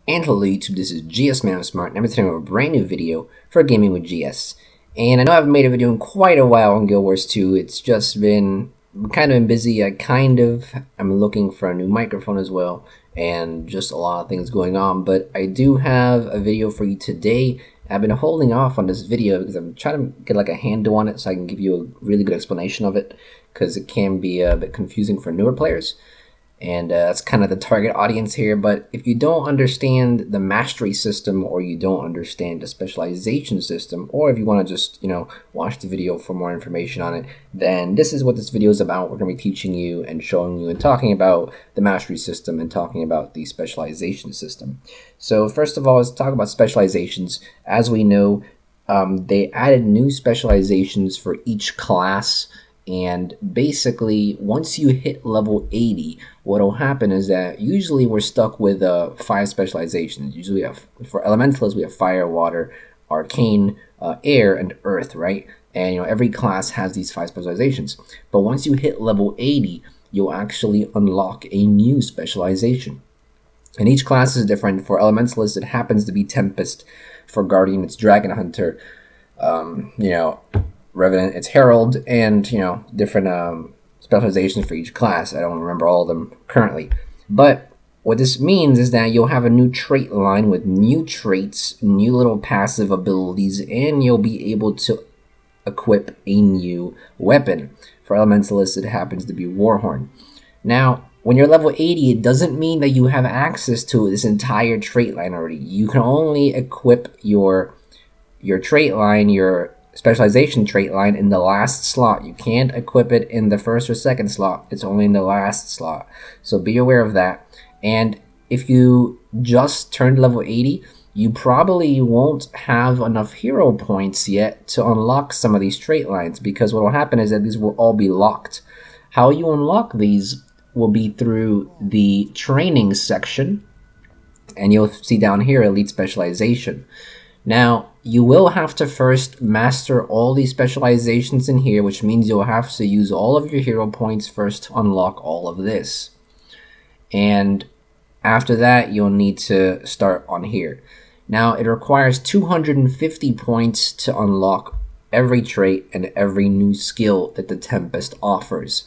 And hello YouTube, this is GSmaniamsmart, and I'm telling you a brand new video for Gaming with GS. And I know I haven't made a video in quite a while on Guild Wars 2, it's just been kind of been busy. I'm looking for a new microphone as well, and just a lot of things going on. But I do have a video for you today. I've been holding off on this video because I'm trying to get like a handle on it so I can give you a really good explanation of it, because it can be a bit confusing for newer players. And that's kind of the target audience here. But if you don't understand the mastery system, or you don't understand the specialization system, or if you want to just, watch the video for more information on it, then this is what this video is about. We're going to be teaching you and showing you and talking about the mastery system and talking about the specialization system. So first of all, let's talk about specializations. As we know, they added new specializations for each class. And basically, once you hit level 80, what will happen is that usually we're stuck with 5 specializations. Usually for elementalists, we have fire, water, arcane, air, and earth, right? And every class has these 5 specializations. But once you hit level 80, you'll actually unlock a new specialization. And each class is different. For elementalists, it happens to be Tempest. For Guardian, it's Dragon Hunter. Revenant, it's Herald, and different specializations for each class. I don't remember all of them currently, but what this means is that you'll have a new trait line with new traits, new little passive abilities, and you'll be able to equip a new weapon. For elementalists, it happens to be Warhorn. Now, when you're level 80, it doesn't mean that you have access to this entire trait line already. You can only equip your trait line, your specialization trait line, in the last slot. You can't equip it in the first or second slot. It's only in the last slot. So be aware of that. And if you just turned level 80, you probably won't have enough hero points yet to unlock some of these trait lines, because what will happen is that these will all be locked. How you unlock these will be through the training section, and you'll see down here elite specialization. Now, you will have to first master all these specializations in here, which means you'll have to use all of your hero points first to unlock all of this. And after that, you'll need to start on here. Now, it requires 250 points to unlock every trait and every new skill that the Tempest offers.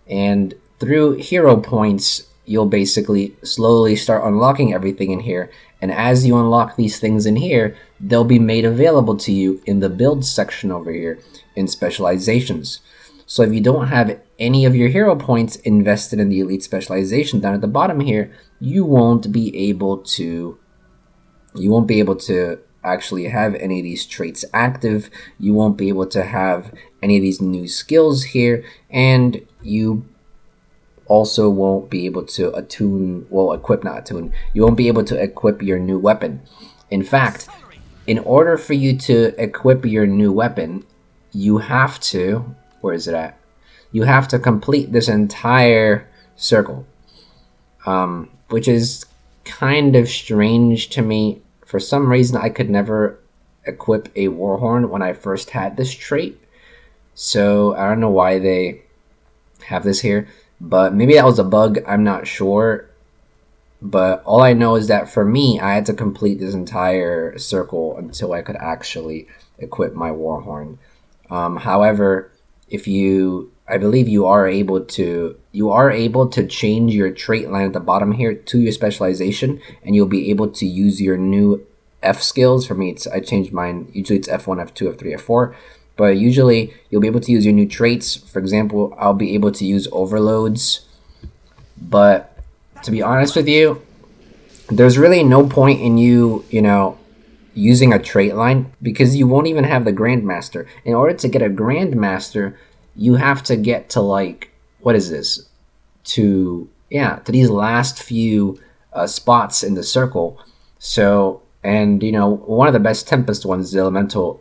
And through hero points, you'll basically slowly start unlocking everything in here. And as you unlock these things in here, they'll be made available to you in the build section over here in specializations. So if you don't have any of your hero points invested in the elite specialization down at the bottom here, you won't be able to actually have any of these traits active. You won't be able to have any of these new skills here, and you also won't be able to you won't be able to equip your new weapon. In fact, in order for you to equip your new weapon, you have to, you have to complete this entire circle, which is kind of strange to me. For some reason, I could never equip a Warhorn when I first had this trait, so I don't know why they have this here. But maybe that was a bug, I'm not sure. But all I know is that for me, I had to complete this entire circle until I could actually equip my Warhorn. However, I believe you are able to change your trait line at the bottom here to your specialization, and you'll be able to use your new F skills. For me, I changed mine. Usually it's F1, F2, F3, F4. But usually, you'll be able to use your new traits. For example, I'll be able to use overloads. But to be honest with you, there's really no point in you, using a trait line, because you won't even have the Grandmaster. In order to get a Grandmaster, you have to get to to these last few spots in the circle. So, and one of the best Tempest ones is the Elemental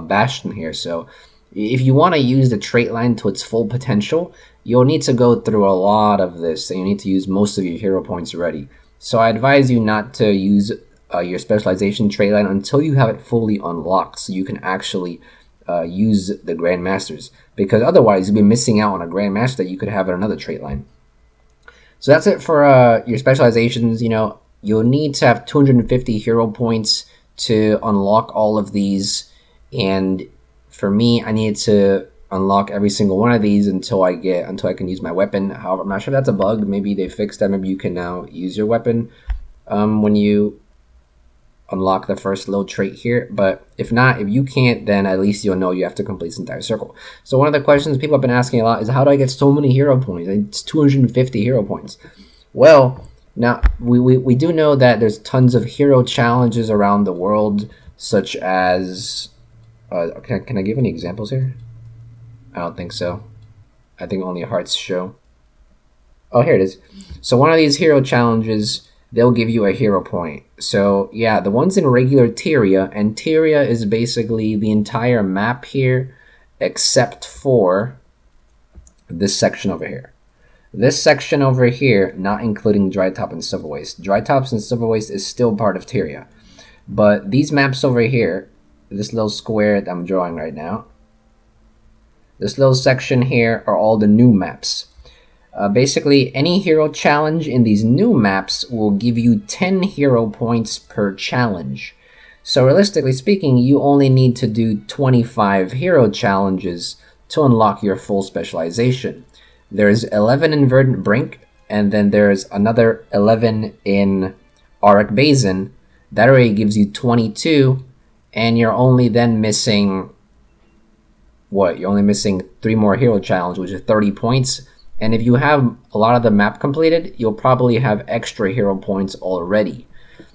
Bastion here. So if you want to use the trait line to its full potential, you'll need to go through a lot of this, and you need to use most of your hero points already. So I advise you not to use your specialization trait line until you have it fully unlocked, so you can actually use the Grandmasters, because otherwise you'll be missing out on a Grandmaster that you could have in another trait line. So that's it for your specializations. you'll need to have 250 hero points to unlock all of these. And for me, I needed to unlock every single one of these until I can use my weapon. However, I'm not sure if that's a bug. Maybe they fixed that. Maybe you can now use your weapon when you unlock the first little trait here. But if not, if you can't, then at least you'll know you have to complete this entire circle. So one of the questions people have been asking a lot is, how do I get so many hero points? It's 250 hero points. Well, now we do know that there's tons of hero challenges around the world, such as can I give any examples here? I don't think so. I think only hearts show. Oh, here it is. So one of these hero challenges, they'll give you a hero point. So yeah, the ones in regular Tyria, and Tyria is basically the entire map here, except for this section over here. This section over here, not including Dry Top and Silver Waste. Dry Tops and Silver Waste is still part of Tyria. But these maps over here, this little square that I'm drawing right now, this little section here are all the new maps. Basically, any hero challenge in these new maps will give you 10 hero points per challenge. So realistically speaking, you only need to do 25 hero challenges to unlock your full specialization. There's 11 in Verdant Brink, and then there's another 11 in Auric Basin. That already gives you 22, and you're only then missing, what? You're only missing 3 more hero challenge, which is 30 points. And if you have a lot of the map completed, you'll probably have extra hero points already.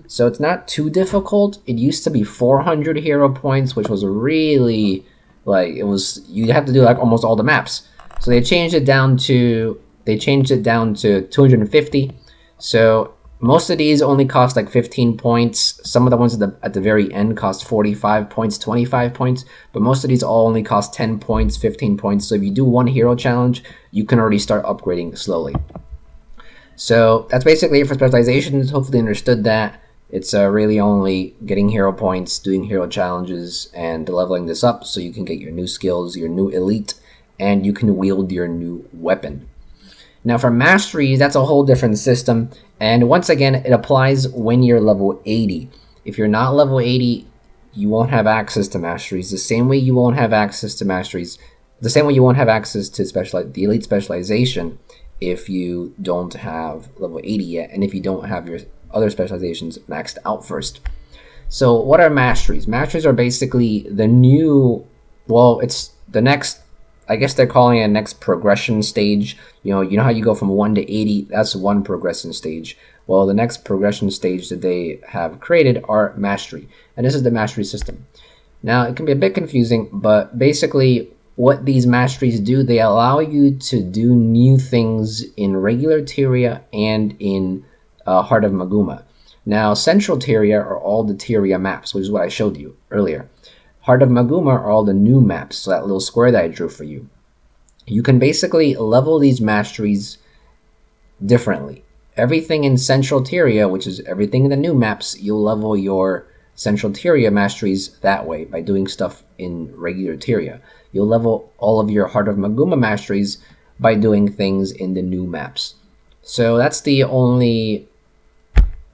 So it's not too difficult. It used to be 400 hero points, which was really, like, you'd have to do like almost all the maps. So they changed it down to 250. So most of these only cost like 15 points. Some of the ones at the very end cost 45 points, 25 points. But most of these all only cost 10 points, 15 points. So if you do one hero challenge, you can already start upgrading slowly. So that's basically it for specializations. Hopefully you understood that. It's really only getting hero points, doing hero challenges, and leveling this up so you can get your new skills, your new elite, and you can wield your new weapon. Now for Masteries, that's a whole different system. And once again, it applies when you're level 80. If you're not level 80, you won't have access to Masteries. The same way you won't have access to Masteries, the same way you won't have access to the Elite Specialization if you don't have level 80 yet, and if you don't have your other specializations maxed out first. So what are Masteries? Masteries are basically the new, well, it's the next, I guess they're calling it a next progression stage. You know how you go from 1 to 80? That's one progression stage. Well, the next progression stage that they have created are Mastery. And this is the Mastery system. Now, it can be a bit confusing, but basically what these Masteries do, they allow you to do new things in regular Tyria and in Heart of Maguma. Now, Central Tyria are all the Tyria maps, which is what I showed you earlier. Heart of Maguma are all the new maps, so that little square that I drew for you. You can basically level these Masteries differently. Everything in Central Tyria, which is everything in the new maps, you'll level your Central Tyria Masteries that way by doing stuff in regular Tyria. You'll level all of your Heart of Maguma Masteries by doing things in the new maps. So that's the only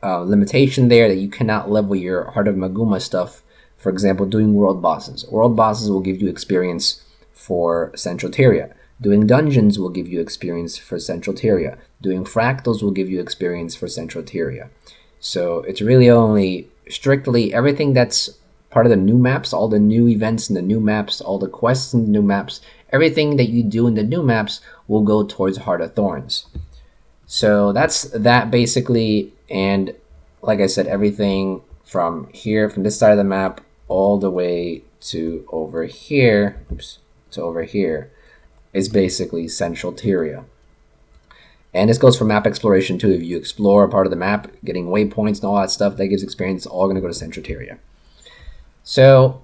limitation there, that you cannot level your Heart of Maguma stuff. For example, doing world bosses. World bosses will give you experience for Central Tyria. Doing dungeons will give you experience for Central Tyria. Doing fractals will give you experience for Central Tyria. So it's really only strictly everything that's part of the new maps, all the new events in the new maps, all the quests in the new maps, everything that you do in the new maps will go towards Heart of Thorns. So that's that basically, and like I said, everything from here, from this side of the map, all the way to over here, is basically Central Tyria. And this goes for map exploration too. If you explore a part of the map, getting waypoints and all that stuff, that gives experience, all going to go to Central Tyria. So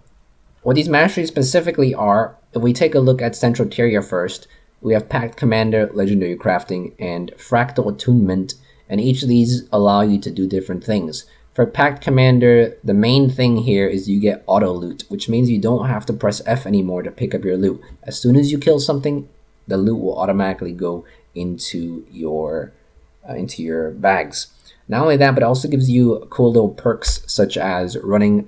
what these masteries specifically are, if we take a look at Central Tyria first, we have Pact Commander, Legendary Crafting, and Fractal Attunement, and each of these allow you to do different things. For Pact Commander, the main thing here is you get auto loot, which means you don't have to press F anymore to pick up your loot. As soon as you kill something, the loot will automatically go into your bags. Not only that, but it also gives you cool little perks such as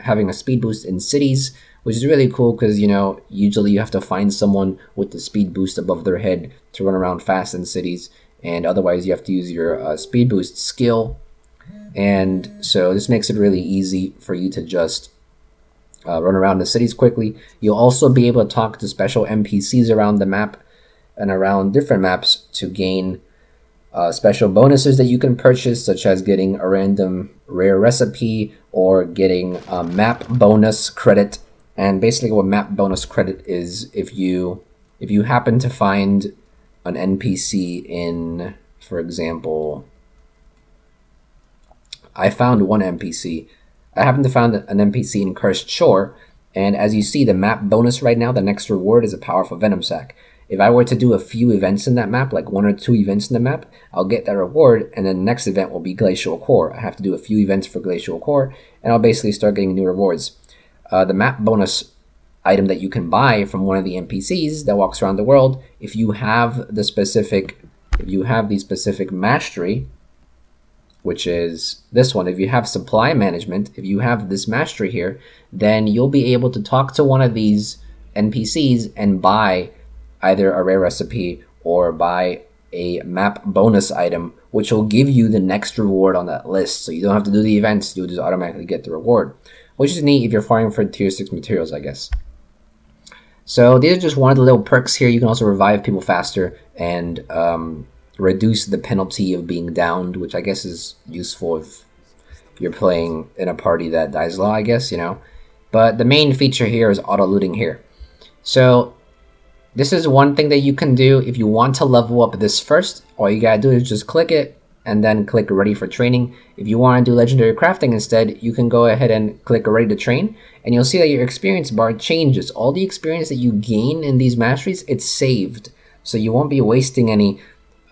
having a speed boost in cities, which is really cool because, usually you have to find someone with the speed boost above their head to run around fast in cities, and otherwise you have to use your speed boost skill. And so this makes it really easy for you to just run around the cities quickly. You'll also be able to talk to special NPCs around the map and around different maps to gain special bonuses that you can purchase, such as getting a random rare recipe or getting a map bonus credit. And basically what map bonus credit is, if you happen to find an NPC in, for example, I found one NPC. I happened to find an NPC in Cursed Shore, and as you see, the map bonus right now, the next reward is a powerful Venom Sac. If I were to do a few events in that map, like 1 or 2 events in the map, I'll get that reward, and then the next event will be Glacial Core. I have to do a few events for Glacial Core, and I'll basically start getting new rewards. The map bonus item that you can buy from one of the NPCs that walks around the world, if you have the specific mastery, which is this one, if you have supply management, if you have this mastery here, then you'll be able to talk to one of these NPCs and buy either a rare recipe or buy a map bonus item, which will give you the next reward on that list. So you don't have to do the events, you'll just automatically get the reward, which is neat if you're farming for tier 6 materials, I guess. So these are just one of the little perks here. You can also revive people faster and reduce the penalty of being downed, which I guess is useful if you're playing in a party that dies a lot, I guess, But the main feature here is auto-looting here. So this is one thing that you can do if you want to level up this first. All you gotta do is just click it and then click ready for training. If you want to do legendary crafting instead, you can go ahead and click ready to train, and you'll see that your experience bar changes. All the experience that you gain in these masteries, it's saved, so you won't be wasting any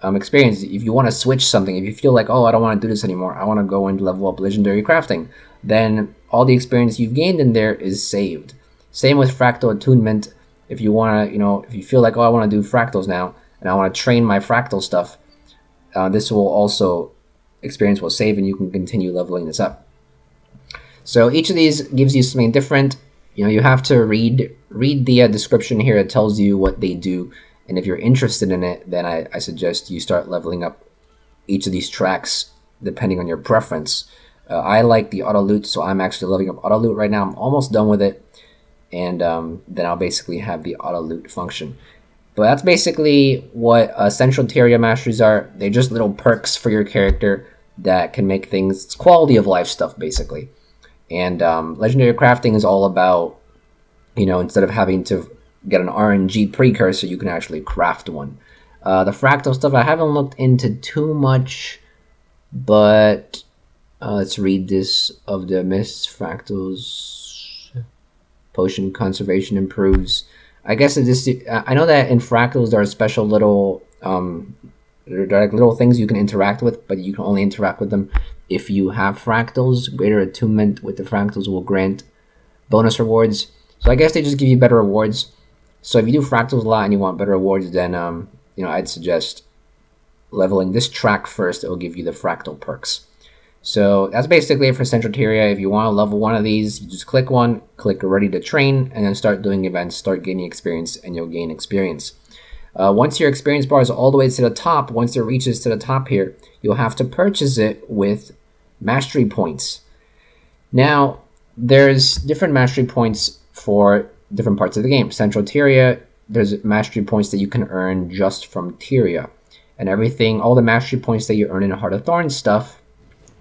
experience. If you want to switch something, if you feel like, oh, I don't want to do this anymore, I want to go and level up legendary crafting, then all the experience you've gained in there is saved. Same with fractal attunement. If you want to, if you feel like, oh, I want to do fractals now, and I want to train my fractal stuff, this will also, experience will save, and you can continue leveling this up. So each of these gives you something different. You have to read the description here. It tells you what they do, and if you're interested in it, then I suggest you start leveling up each of these tracks depending on your preference. I like the auto loot, so I'm actually leveling up auto loot right now. I'm almost done with it, and then I'll basically have the auto loot function. But that's basically what Central Tyria Masteries are. They're just little perks for your character that can make things, it's quality of life stuff, basically. And Legendary Crafting is all about, instead of having to get an RNG precursor, you can actually craft one. The fractal stuff, I haven't looked into too much, but let's read this. Of the mists, fractals, potion conservation improves. I guess I know that in fractals there are special little there are like little things you can interact with, but you can only interact with them if you have fractals. Greater attunement with the fractals will grant bonus rewards. So I guess they just give you better rewards. So if you do fractals a lot and you want better rewards, then I'd suggest leveling this track first. It will give you the fractal perks. So that's basically it for Central Tyria. If you want to level one of these, you just click one, click ready to train, and then start doing events, start gaining experience, and you'll gain experience. Once your experience bar is all the way to the top, once it reaches to the top here, you'll have to purchase it with mastery points. Now, there's different mastery points for different parts of the game. Central Tyria, there's mastery points that you can earn just from Tyria. And everything, all the mastery points that you earn in Heart of Thorns stuff,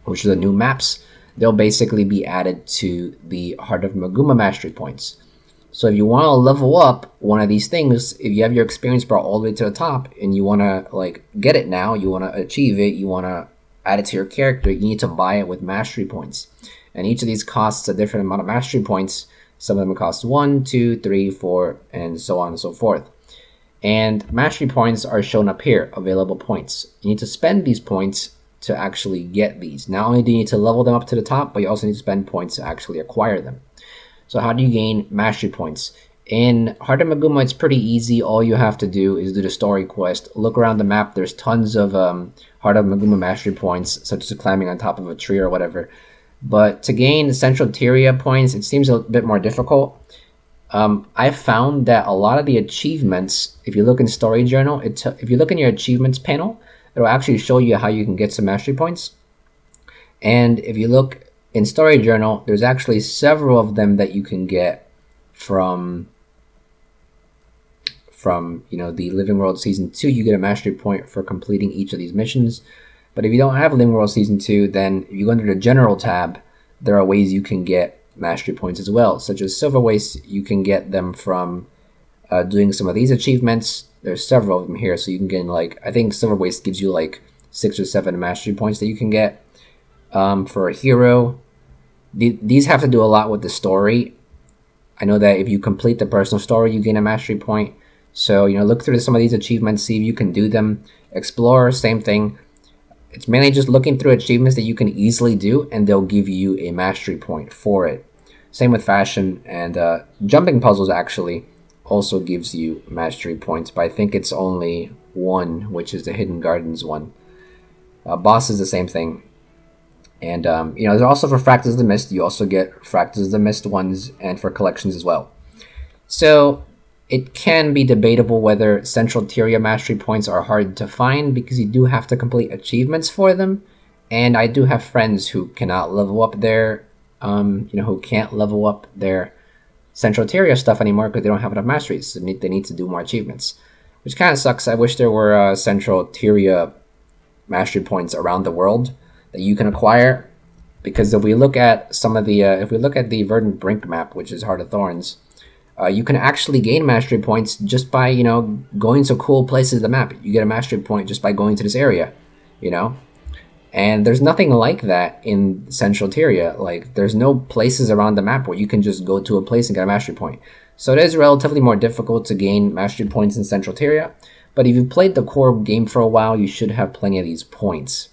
which are the new maps, they'll basically be added to the Heart of Maguma mastery points. So if you want to level up one of these things, if you have your experience bar all the way to the top and you want to get it now, you want to achieve it, you want to add it to your character, you need to buy it with mastery points. And each of these costs a different amount of mastery points. Some of them cost 1, 2, 3, 4, and so on and so forth. And mastery points are shown up here, available points. You need to spend these points to actually get these. Not only do you need to level them up to the top, but you also need to spend points to actually acquire them. So how do you gain mastery points? In Heart of Maguma, it's pretty easy. All you have to do is do the story quest. Look around the map. There's tons of Heart of Maguma mastery points, such as climbing on top of a tree or whatever. But to gain Central Tyria points, it seems a bit more difficult. I found that a lot of the achievements, if you look in Story Journal, if you look in your achievements panel, it'll actually show you how you can get some mastery points. And if you look in Story Journal, there's actually several of them that you can get from the Living World Season 2. You get a mastery point for completing each of these missions. But if you don't have Living World Season 2, then if you go under the General tab, there are ways you can get mastery points as well, such as Silver Waste. You can get them from doing some of these achievements. There's several of them here, so you can get I think Silver Waste gives you 6 or 7 mastery points that you can get for a hero. These have to do a lot with the story. I know that if you complete the personal story, you gain a mastery point. So, look through some of these achievements, see if you can do them. Explore, same thing. It's mainly just looking through achievements that you can easily do, and they'll give you a mastery point for it. Same with fashion, and jumping puzzles actually also gives you mastery points, but I think it's only one, which is the Hidden Gardens one. Boss is the same thing. And, there's also for Fractals of the Mist, you also get Fractals of the Mist ones, and for collections as well. So, it can be debatable whether Central Tyria mastery points are hard to find, because you do have to complete achievements for them. And I do have friends who cannot level up their, who can't level up their Central Tyria stuff anymore because they don't have enough masteries. So they need to do more achievements, which kind of sucks. I wish there were Central Tyria mastery points around the world that you can acquire, because if we look at some of the, if we look at the Verdant Brink map, which is Heart of Thorns, you can actually gain mastery points just by, going to cool places of the map. You get a mastery point just by going to this area, And there's nothing like that in Central Tyria. There's no places around the map where you can just go to a place and get a mastery point. So it is relatively more difficult to gain mastery points in Central Tyria. But if you've played the core game for a while, you should have plenty of these points.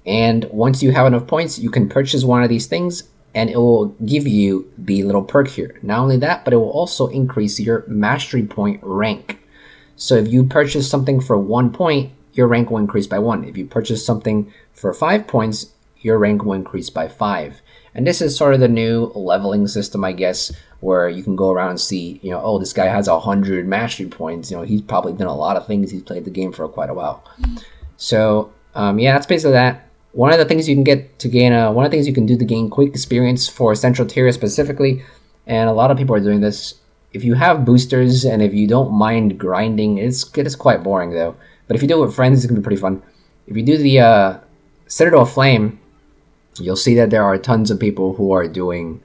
And once you have enough points, you can purchase one of these things, and it will give you the little perk here. Not only that, but it will also increase your mastery point rank. So if you purchase something for 1 point, your rank will increase by 1. If you purchase something for 5 points, your rank will increase by 5. And this is sort of the new leveling system, I guess, where you can go around and see, oh, this guy has 100 mastery points. He's probably done a lot of things. He's played the game for quite a while. So, yeah, that's basically that. One of the things you can get to gain, one of the things you can do to gain quick experience for Central Tyria specifically, and a lot of people are doing this. If you have boosters and if you don't mind grinding, it is quite boring though. But if you do it with friends, it's gonna be pretty fun. If you do the Citadel Flame, you'll see that there are tons of people who are doing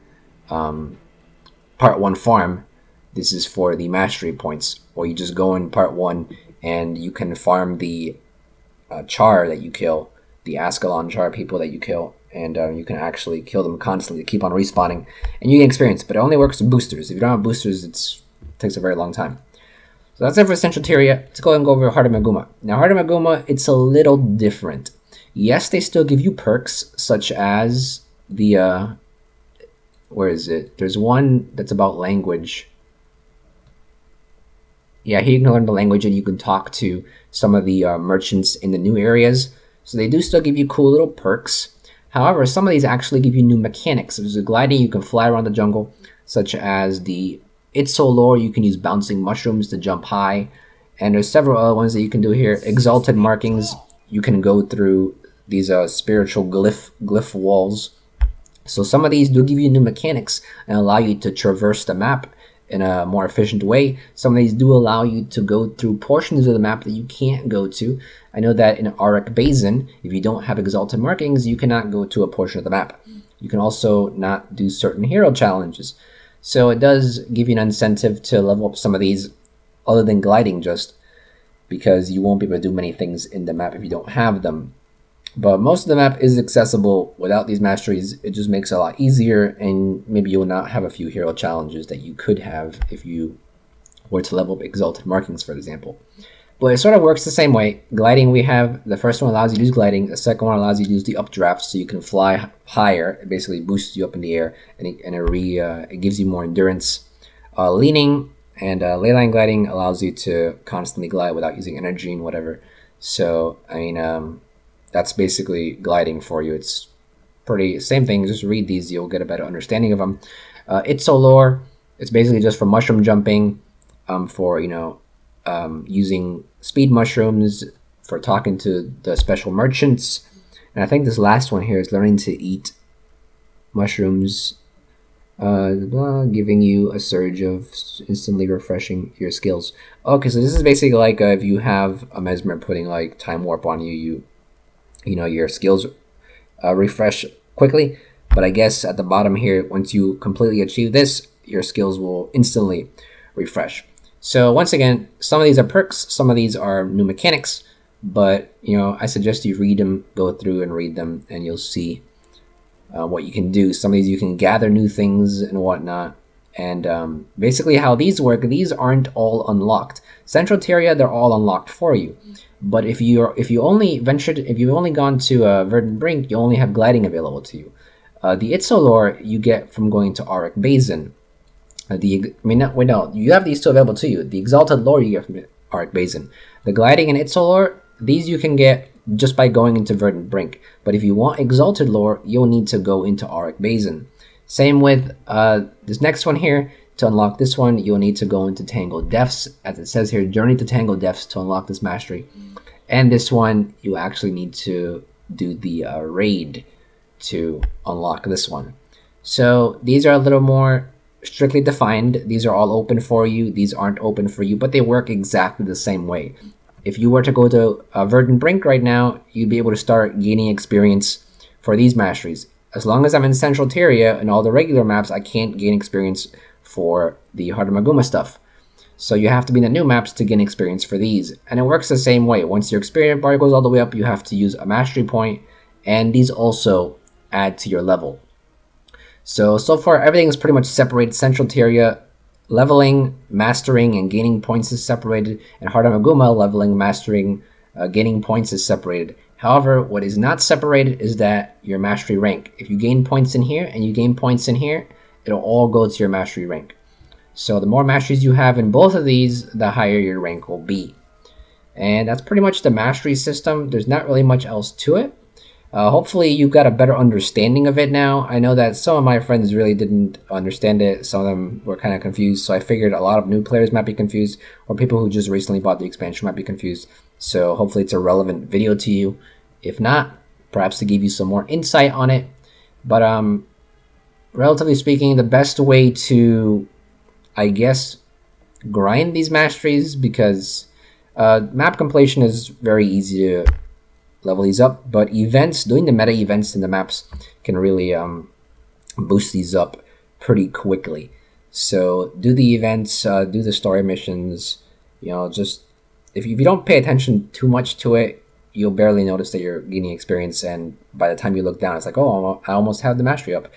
Part 1 farm. This is for the mastery points, or you just go in Part 1 and you can farm the char that you kill, the Ascalon char people that you kill, and you can actually kill them constantly to keep on respawning, and you get experience, but it only works with boosters. If you don't have boosters, it takes a very long time. So that's it for Central Tyria. Let's go ahead and go over Heart of Maguma. Now, Heart of Maguma, it's a little different. Yes, they still give you perks, such as the, where is it? There's one that's about language. Yeah, here you can learn the language and you can talk to some of the merchants in the new areas. So they do still give you cool little perks. However, some of these actually give you new mechanics. There's a gliding, you can fly around the jungle, such as the It's So Lore, you can use bouncing mushrooms to jump high. And there's several other ones that you can do here. Exalted Markings, you can go through these spiritual glyph walls. So some of these do give you new mechanics and allow you to traverse the map in a more efficient way. Some of these do allow you to go through portions of the map that you can't go to. I know that in Arak Basin, if you don't have Exalted Markings, you cannot go to a portion of the map. You can also not do certain hero challenges. So it does give you an incentive to level up some of these, other than gliding, just because you won't be able to do many things in the map if you don't have them. But most of the map is accessible without these masteries. It just makes it a lot easier, and maybe you will not have a few hero challenges that you could have if you were to level up Exalted Markings, for example. But it sort of works the same way. Gliding, we have, the first one allows you to use gliding, the second one allows you to use the updraft, so you can fly higher. It basically boosts you up in the air, and it gives you more endurance. Leaning and ley line gliding allows you to constantly glide without using energy and whatever. So I mean, that's basically gliding for you. It's pretty same thing. Just read these, you'll get a better understanding of them. Lore. It's basically just for mushroom jumping, for using speed mushrooms, for talking to the special merchants. And I think this last one here is learning to eat mushrooms, giving you a surge of instantly refreshing your skills. Okay, so this is basically like if you have a mesmer putting like time warp on you, your skills refresh quickly. But I guess at the bottom here, once you completely achieve this, your skills will instantly refresh. So once again, some of these are perks, some of these are new mechanics, but I suggest you read them, go through and read them, and you'll see what you can do. Some of these you can gather new things and whatnot. And basically how these work, these aren't all unlocked. Central Tyria, they're all unlocked for you. But if you've only gone to Verdant Brink, you only have gliding available to you. The lore you get from going to Auric Basin. You have these two available to you. The Exalted Lore you get from Auric Basin. The gliding and lore, these you can get just by going into Verdant Brink. But if you want Exalted Lore, you'll need to go into Auric Basin. Same with this next one here. To unlock this one, you'll need to go into Tangled Depths. As it says here, journey to Tangled Depths to unlock this mastery. And this one, you actually need to do the raid to unlock this one. So these are a little more strictly defined. These are all open for you. These aren't open for you, but they work exactly the same way. If you were to go to Verdant Brink right now, you'd be able to start gaining experience for these masteries. As long as I'm in Central Tyria and all the regular maps, I can't gain experience for the Heart of Maguma stuff. So you have to be in the new maps to gain experience for these. And it works the same way. Once your experience bar goes all the way up, you have to use a mastery point, and these also add to your level. So far everything is pretty much separated. Central Tyria, leveling, mastering, and gaining points is separated, and Heart of Maguma, leveling, mastering, gaining points is separated. However, what is not separated is that your mastery rank. If you gain points in here and you gain points in here, it'll all go to your mastery rank. So the more masteries you have in both of these, the higher your rank will be. And that's pretty much the mastery system. There's not really much else to it. Hopefully you got a better understanding of it now. I know that some of my friends really didn't understand it. Some of them were kind of confused. So I figured a lot of new players might be confused, or people who just recently bought the expansion might be confused. So hopefully it's a relevant video to you. If not, perhaps to give you some more insight on it. But relatively speaking, the best way to, I guess, grind these masteries, because map completion is very easy to level these up, but events, doing the meta events in the maps can really boost these up pretty quickly. So do the events, do the story missions, just if you don't pay attention too much to it, you'll barely notice that you're gaining experience, and by the time you look down, it's like, oh, I almost have the mastery up.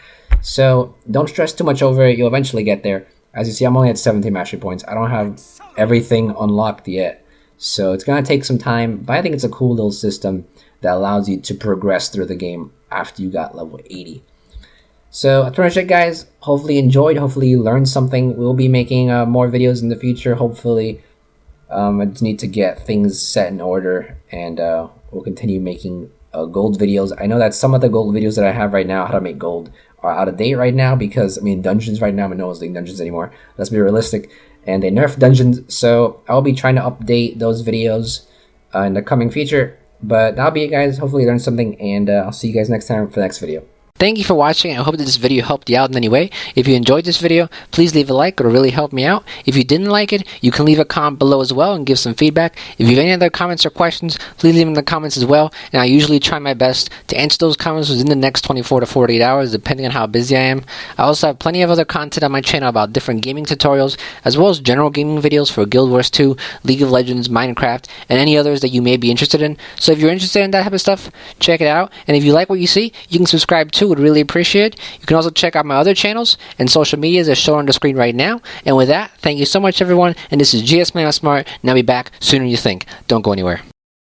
So don't stress too much over it. You'll eventually get there. As you see, I'm only at 17 mastery points. I don't have everything unlocked yet, so it's going to take some time, but I think it's a cool little system that allows you to progress through the game after you got level 80. So that's pretty much it, guys. Hopefully you enjoyed. Hopefully you learned something. We'll be making more videos in the future, hopefully. I just need to get things set in order, and we'll continue making gold videos. I know that some of the gold videos that I have right now, how to make gold, are out of date right now, because dungeons right now, no one's doing dungeons anymore. Let's be realistic. And they nerfed dungeons, so I'll be trying to update those videos in the coming future. But that'll be it, guys. Hopefully you learned something, and I'll see you guys next time for the next video. Thank you for watching. I hope that this video helped you out in any way. If you enjoyed this video, please leave a like. It'll really help me out. If you didn't like it, you can leave a comment below as well and give some feedback. If you have any other comments or questions, please leave them in the comments as well. And I usually try my best to answer those comments within the next 24 to 48 hours, depending on how busy I am. I also have plenty of other content on my channel about different gaming tutorials, as well as general gaming videos for Guild Wars 2, League of Legends, Minecraft, and any others that you may be interested in. So if you're interested in that type of stuff, check it out. And if you like what you see, you can subscribe too. Would really appreciate it. You can also check out my other channels and social medias as shown on the screen right now. And with that, thank you so much, everyone. And this is GSmaniamsmart, and I'll be back sooner than you think. Don't go anywhere.